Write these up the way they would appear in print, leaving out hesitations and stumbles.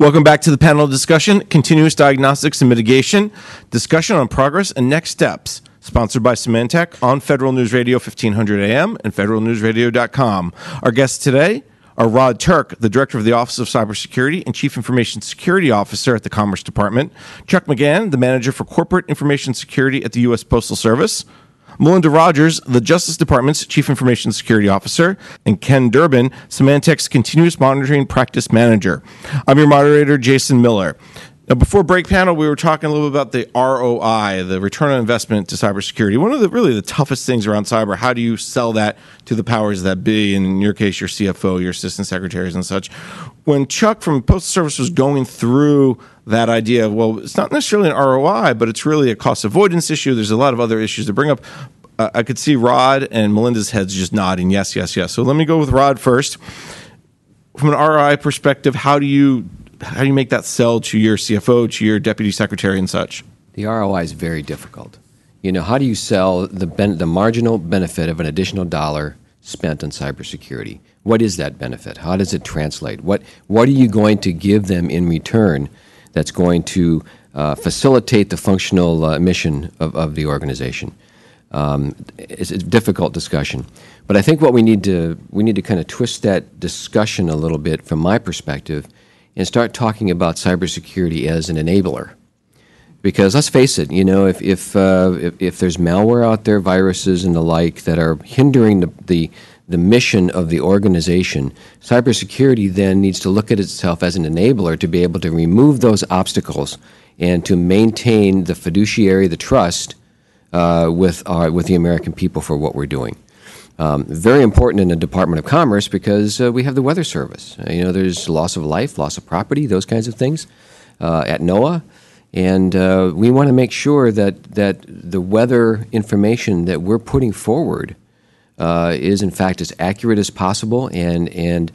Welcome back to the panel discussion, Continuous Diagnostics and Mitigation, discussion on progress and next steps, sponsored by Symantec on Federal News Radio 1500 AM and federalnewsradio.com. Our guests today are Rod Turk, the Director of the Office of Cybersecurity and Chief Information Security Officer at the Commerce Department, Chuck McGann, the Manager for Corporate Information Security at the U.S. Postal Service, Melinda Rogers, the Justice Department's Chief Information Security Officer, and Ken Durbin, Symantec's Continuous Monitoring Practice Manager. I'm your moderator, Jason Miller. Now, before break panel, we were talking a little bit about the ROI, the return on investment to cybersecurity. One of the toughest things around cyber, how do you sell that to the powers that be? And in your case, your CFO, your assistant secretaries and such. When Chuck from Postal Service was going through that idea of, well, it's not necessarily an ROI, but it's really a cost avoidance issue. There's a lot of other issues to bring up. I could see Rod and Melinda's heads just nodding, yes, yes, yes. So let me go with Rod first. From an ROI perspective, how do you make that sell to your CFO, to your deputy secretary and such? The ROI is very difficult. How do you sell the marginal benefit of an additional dollar spent on cybersecurity? What is that benefit? How does it translate? What are you going to give them in return that's going to facilitate the functional mission of the organization? It's a difficult discussion, but I think what we need to kind of twist that discussion a little bit from my perspective and start talking about cybersecurity as an enabler. Because let's face it, if there's malware out there, viruses and the like that are hindering the mission of the organization, cybersecurity then needs to look at itself as an enabler to be able to remove those obstacles and to maintain the fiduciary, the trust with the American people for what we're doing. Very important in the Department of Commerce because we have the Weather Service. There's loss of life, loss of property, those kinds of things at NOAA. And we want to make sure that the weather information that we're putting forward is in fact as accurate as possible and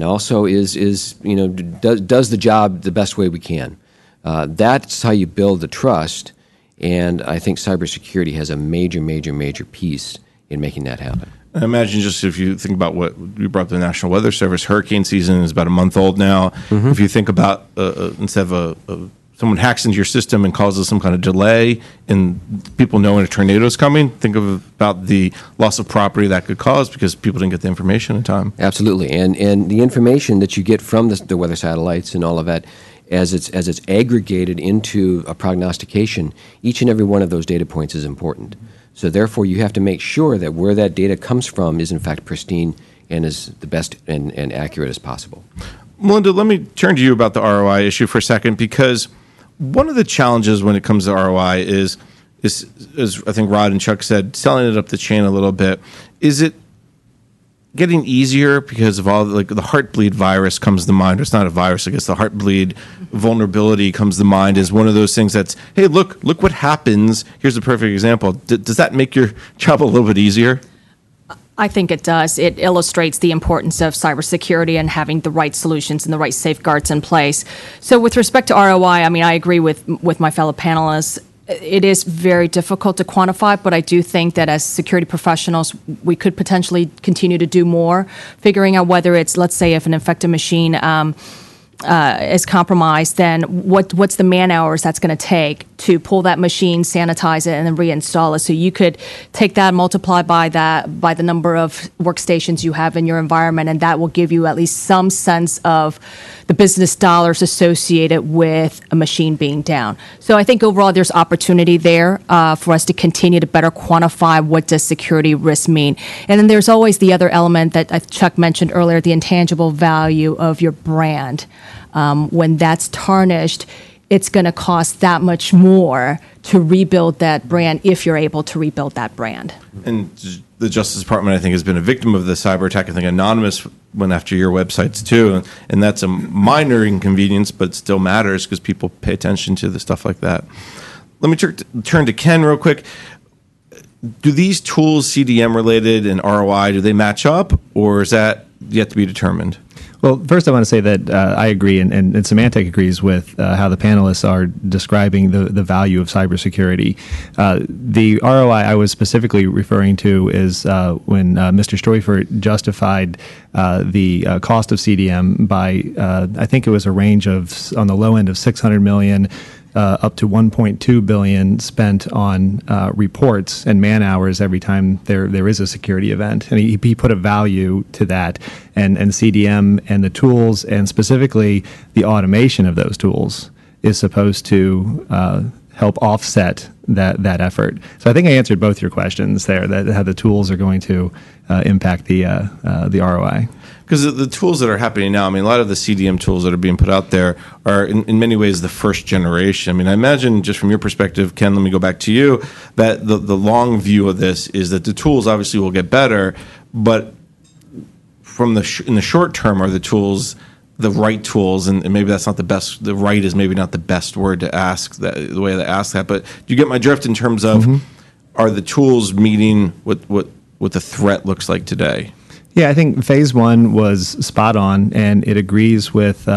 also is does the job the best way we can. That's how you build the trust, and I think cybersecurity has a major piece in making that happen. I imagine just if you think about what we brought up the National Weather Service, hurricane season is about a month old now. Mm-hmm. If you think about instead of someone hacks into your system and causes some kind of delay in people knowing a tornado is coming, think about the loss of property that could cause because people didn't get the information in time. Absolutely, and the information that you get from the weather satellites and all of that, as it's aggregated into a prognostication, each and every one of those data points is important. So therefore, you have to make sure that where that data comes from is in fact pristine and is the best and accurate as possible. Melinda, let me turn to you about the ROI issue for a second, because one of the challenges when it comes to ROI is as I think Rod and Chuck said, selling it up the chain a little bit. Is it getting easier because of all the Heartbleed virus comes to mind? Or it's not a virus, I guess the Heartbleed vulnerability comes to mind as one of those things that's, hey, look what happens. Here's a perfect example. Does that make your job a little bit easier? I think it does. It illustrates the importance of cybersecurity and having the right solutions and the right safeguards in place. So with respect to ROI, I agree with my fellow panelists. It is very difficult to quantify, but I do think that as security professionals, we could potentially continue to do more, figuring out whether it's, let's say, if an infected machine is compromised, then what's the man hours that's going to take to pull that machine, sanitize it, and then reinstall it. So you could take that, multiply by the number of workstations you have in your environment, and that will give you at least some sense of the business dollars associated with a machine being down. So I think overall there's opportunity there for us to continue to better quantify what does security risk mean. And then there's always the other element that Chuck mentioned earlier, the intangible value of your brand. When that's tarnished, it's going to cost that much more to rebuild that brand if you're able to rebuild that brand. And the Justice Department, I think, has been a victim of the cyber attack. I think Anonymous went after your websites too, and that's a minor inconvenience, but it still matters because people pay attention to the stuff like that. Let me turn to Ken real quick. Do these tools, CDM related and ROI, do they match up, or is that yet to be determined? Well, first I want to say that I agree, and Symantec agrees with how the panelists are describing the value of cybersecurity. The ROI I was specifically referring to is when Mr. Streufert justified the cost of CDM by, I think it was a range of, on the low end of 600 million up to 1.2 billion spent on reports and man hours every time there is a security event, and he put a value to that, and CDM and the tools, and specifically the automation of those tools, is supposed to help offset that effort. So I think I answered both your questions there, that how the tools are going to impact the ROI. Because the tools that are happening now, I mean, a lot of the CDM tools that are being put out there are in many ways the first generation. I mean, I imagine just from your perspective, Ken, let me go back to you, that the long view of this is that the tools obviously will get better, but from in the short term, are the tools the right tools? And maybe that's not the best, the right is maybe not the best word to ask, that, the way to ask that, but do you get my drift in terms of are the tools meeting what the threat looks like today? Yeah, I think phase one was spot on, and it agrees with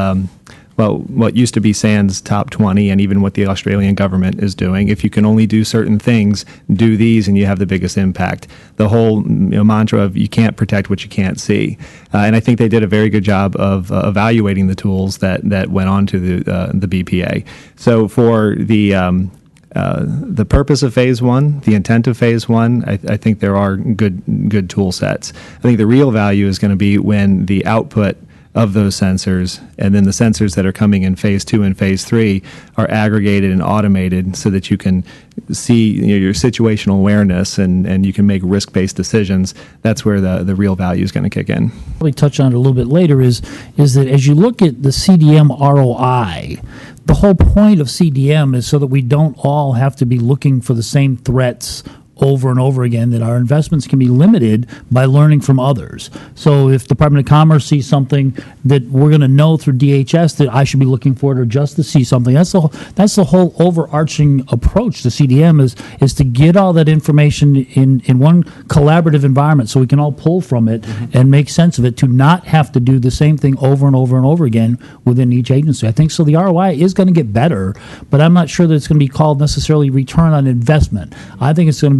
what used to be SANS top 20 and even what the Australian government is doing. If you can only do certain things, do these and you have the biggest impact. The whole mantra of you can't protect what you can't see. And I think they did a very good job of evaluating the tools that went on to the BPA. So for the purpose of phase one, the intent of phase one, I think there are good tool sets. I think the real value is going to be when the output of those sensors and then the sensors that are coming in phase two and phase three are aggregated and automated so that you can see your situational awareness and you can make risk-based decisions. That's where the real value is going to kick in. Probably touch on it a little bit later is that as you look at the CDM ROI, the whole point of CDM is so that we don't all have to be looking for the same threats over and over again, that our investments can be limited by learning from others. So if Department of Commerce sees something that we're going to know through DHS that I should be looking for it, or just to see something, that's the whole overarching approach to CDM is to get all that information in one collaborative environment so we can all pull from it and make sense of it, to not have to do the same thing over and over and over again within each agency. I think so. The ROI is going to get better, but I'm not sure that it's going to be called necessarily return on investment. I think it's going to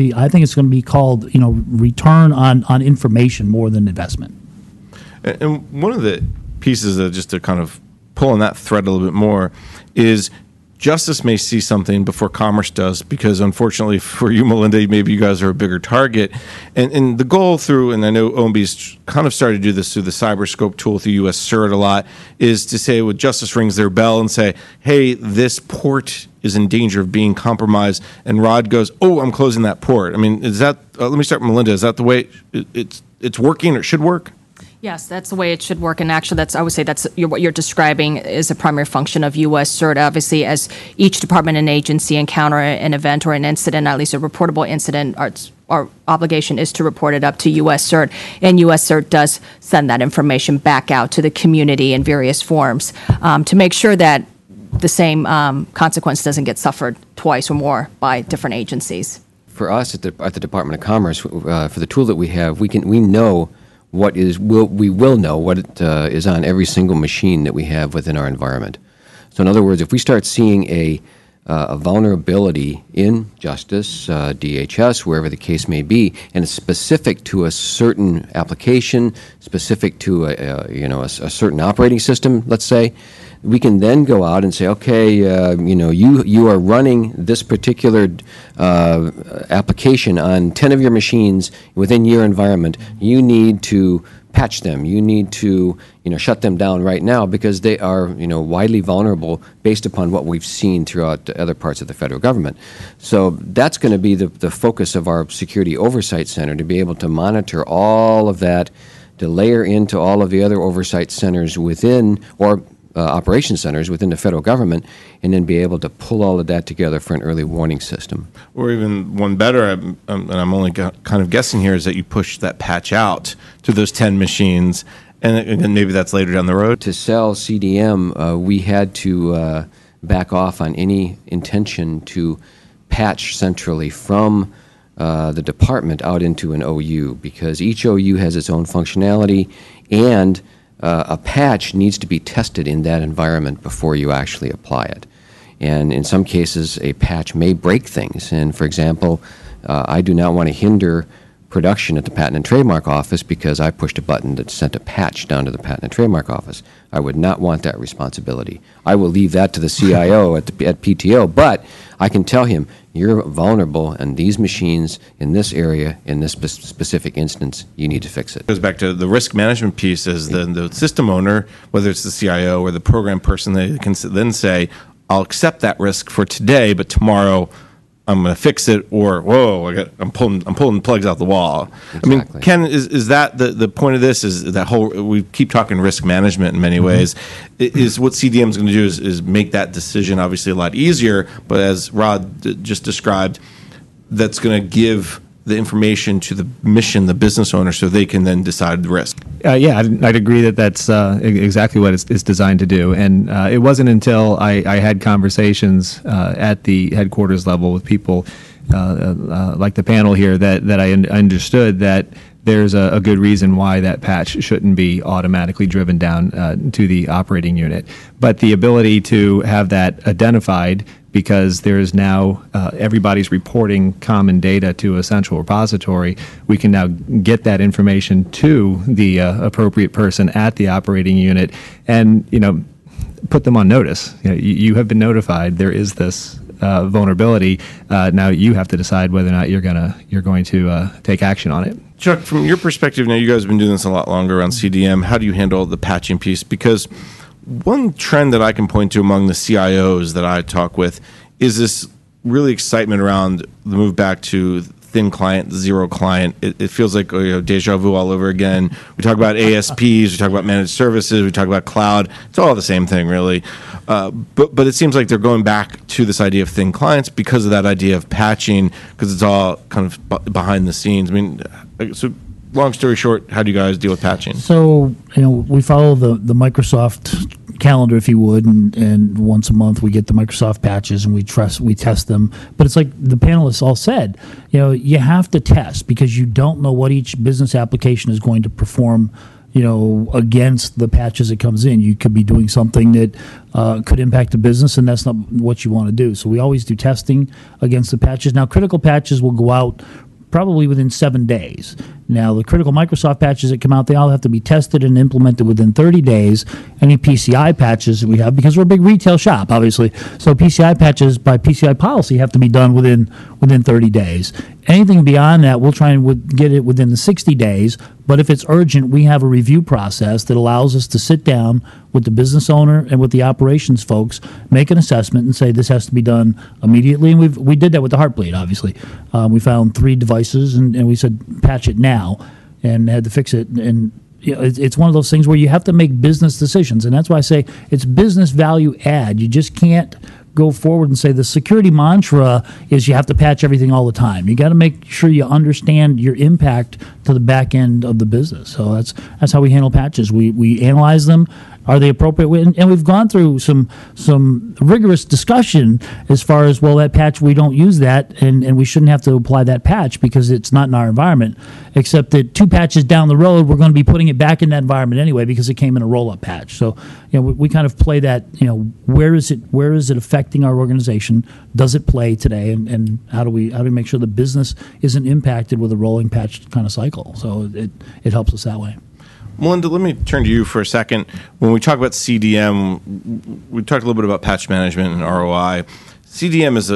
be called, return on information more than investment. And one of the pieces that, just to kind of pull on that thread a little bit more, is Justice may see something before Commerce does, because unfortunately for you, Melinda, maybe you guys are a bigger target. And the goal through, and I know OMB's kind of started to do this through the Cyberscope tool through US CERT a lot, is to say when Justice rings their bell and say, hey, this port is in danger of being compromised, and Rod goes, oh, I'm closing that port. I mean, is that, let me start with Melinda, is that the way it's working or should work? Yes, that's the way it should work, and actually, I would say what you're describing is a primary function of U.S. CERT. Obviously, as each department and agency encounter an event or an incident, at least a reportable incident, our obligation is to report it up to U.S. CERT, and U.S. CERT does send that information back out to the community in various forms to make sure that the same consequence doesn't get suffered twice or more by different agencies. For us at the Department of Commerce, for the tool that we have, we know we will know what is on every single machine that we have within our environment. So in other words, if we start seeing a vulnerability in Justice, DHS, wherever the case may be, and it's specific to a certain application, specific to a certain operating system, let's say, we can then go out and say, okay, you are running this particular application on 10 of your machines within your environment. You need to patch them. You need to shut them down right now because they are widely vulnerable based upon what we've seen throughout other parts of the federal government. So that's going to be the focus of our Security Oversight Center, to be able to monitor all of that, to layer into all of the other oversight centers within, or operations centers within the federal government, and then be able to pull all of that together for an early warning system. Or even one better, and I'm only kind of guessing here, is that you push that patch out to those 10 machines, and maybe that's later down the road. To sell CDM, we had to back off on any intention to patch centrally from the department out into an OU, because each OU has its own functionality, and a patch needs to be tested in that environment before you actually apply it. And in some cases, a patch may break things. And for example, I do not want to hinder production at the Patent and Trademark Office because I pushed a button that sent a patch down to the Patent and Trademark Office. I would not want that responsibility. I will leave that to the CIO at PTO, but I can tell him, you're vulnerable and these machines in this area, in this specific instance, you need to fix it. It goes back to the risk management piece as the system owner, whether it's the CIO or the program person, they can then say, I'll accept that risk for today, but tomorrow I'm going to fix it, or whoa, I'm pulling plugs out the wall. Exactly. I mean, Ken, is that the point of this? Is that whole, we keep talking risk management in many ways. Is what CDM is going to do is make that decision obviously a lot easier. But as Rod just described, that's going to give the information to the the business owner, so they can then decide the risk. Yeah, I'd agree that that's exactly what it's designed to do. And it wasn't until I had conversations at the headquarters level with people like the panel here that I understood that there's a good reason why that patch shouldn't be automatically driven down to the operating unit. But the ability to have that identified, because there is now everybody's reporting common data to a central repository, we can now get that information to the appropriate person at the operating unit, and put them on notice. You have been notified. There is this vulnerability. Now you have to decide whether or not you're going to take action on it. Chuck, from your perspective, now you guys have been doing this a lot longer on CDM. How do you handle the patching piece? Because one trend that I can point to among the CIOs that I talk with is this really excitement around the move back to thin client, zero client. It feels like deja vu all over again. We talk about ASPs, we talk about managed services, we talk about cloud. It's all the same thing, really. But it seems like they're going back to this idea of thin clients because of that idea of patching, because it's all kind of behind the scenes. I mean, so long story short, how do you guys deal with patching? So, we follow the Microsoft calendar, if you would, and once a month we get the Microsoft patches and we test them. But it's like the panelists all said, you have to test because you don't know what each business application is going to perform, against the patches that comes in. You could be doing something that could impact the business, and that's not what you want to do. So we always do testing against the patches. Now, critical patches will go out probably within 7 days. Now, the critical Microsoft patches that come out, they all have to be tested and implemented within 30 days. Any PCI patches that we have, because we're a big retail shop, obviously, so PCI patches by PCI policy have to be done within 30 days. Anything beyond that, we'll try and get it within the 60 days. But if it's urgent, we have a review process that allows us to sit down with the business owner and with the operations folks, make an assessment, and say this has to be done immediately. And we did that with the Heartbleed, obviously. We found 3 devices, and we said patch it now, and had to fix it. And it's one of those things where you have to make business decisions, and that's why I say it's business value add. You just can't go forward and say the security mantra is you have to patch everything all the time. You got to make sure you understand your impact to the back end of the business. So that's how we handle patches. We analyze them. Are they appropriate? And we've gone through some rigorous discussion as far as, well, that patch, we don't use that, and we shouldn't have to apply that patch because it's not in our environment, except that 2 patches down the road, we're going to be putting it back in that environment anyway because it came in a roll-up patch. So we kind of play that, where is it affecting our organization? Does it play today? And how do we make sure the business isn't impacted with a rolling patch kind of cycle? So it helps us that way. Melinda, let me turn to you for a second. When we talk about CDM, we talked a little bit about patch management and ROI. CDM is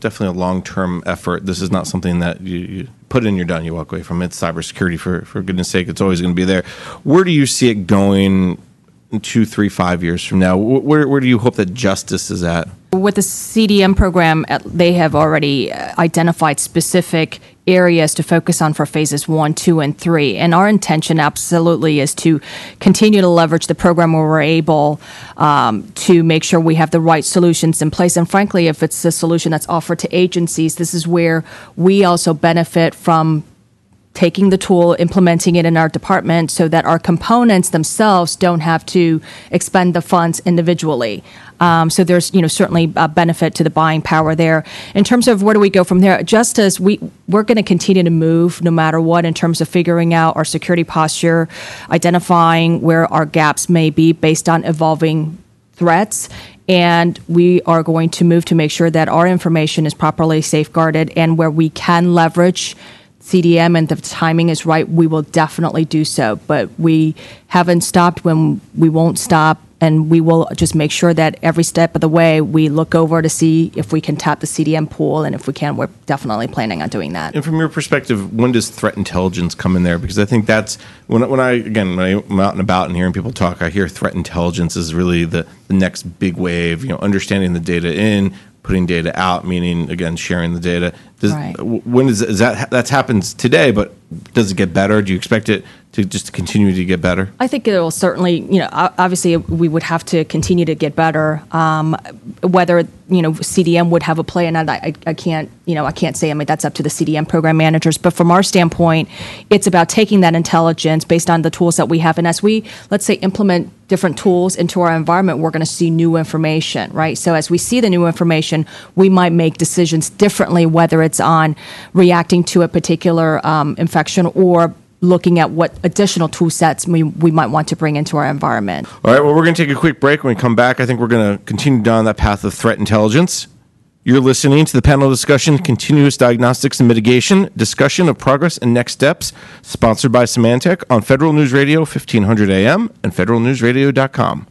definitely a long-term effort. This is not something that you put in, you're done, you walk away from it. It's cybersecurity, for goodness sake. It's always going to be there. Where do you see it going 2, 3, 5 years from now? Where do you hope that justice is at? With the CDM program, they have already identified specific areas to focus on for phases 1, 2, and 3. And our intention absolutely is to continue to leverage the program where we're able to make sure we have the right solutions in place. And frankly, if it's a solution that's offered to agencies, this is where we also benefit from taking the tool, implementing it in our department so that our components themselves don't have to expend the funds individually. So there's, certainly a benefit to the buying power there. In terms of where do we go from there, just as we're going to continue to move no matter what in terms of figuring out our security posture, identifying where our gaps may be based on evolving threats, and we are going to move to make sure that our information is properly safeguarded, and where we can leverage CDM and the timing is right, we will definitely do so. But we haven't stopped when we won't stop, and we will just make sure that every step of the way we look over to see if we can tap the CDM pool, and if we can, we're definitely planning on doing that. And from your perspective, when does threat intelligence come in there? Because I think that's when I'm out and about and hearing people talk, I hear threat intelligence is really the next big wave. Understanding the data in, putting data out, meaning again sharing the data. Right. When is that happens today? But does it get better? Do you expect it to just continue to get better? I think it will certainly, obviously we would have to continue to get better. Whether, CDM would have a play in that, I can't say. I mean, that's up to the CDM program managers. But from our standpoint, it's about taking that intelligence based on the tools that we have. And as we, let's say, implement different tools into our environment, we're going to see new information, right? So as we see the new information, we might make decisions differently, whether it's on reacting to a particular infection or looking at what additional tool sets we might want to bring into our environment. All right, well, we're going to take a quick break. When we come back, I think we're going to continue down that path of threat intelligence. You're listening to the panel discussion, Continuous Diagnostics and Mitigation, discussion of progress and next steps, sponsored by Symantec on Federal News Radio, 1500 AM and federalnewsradio.com.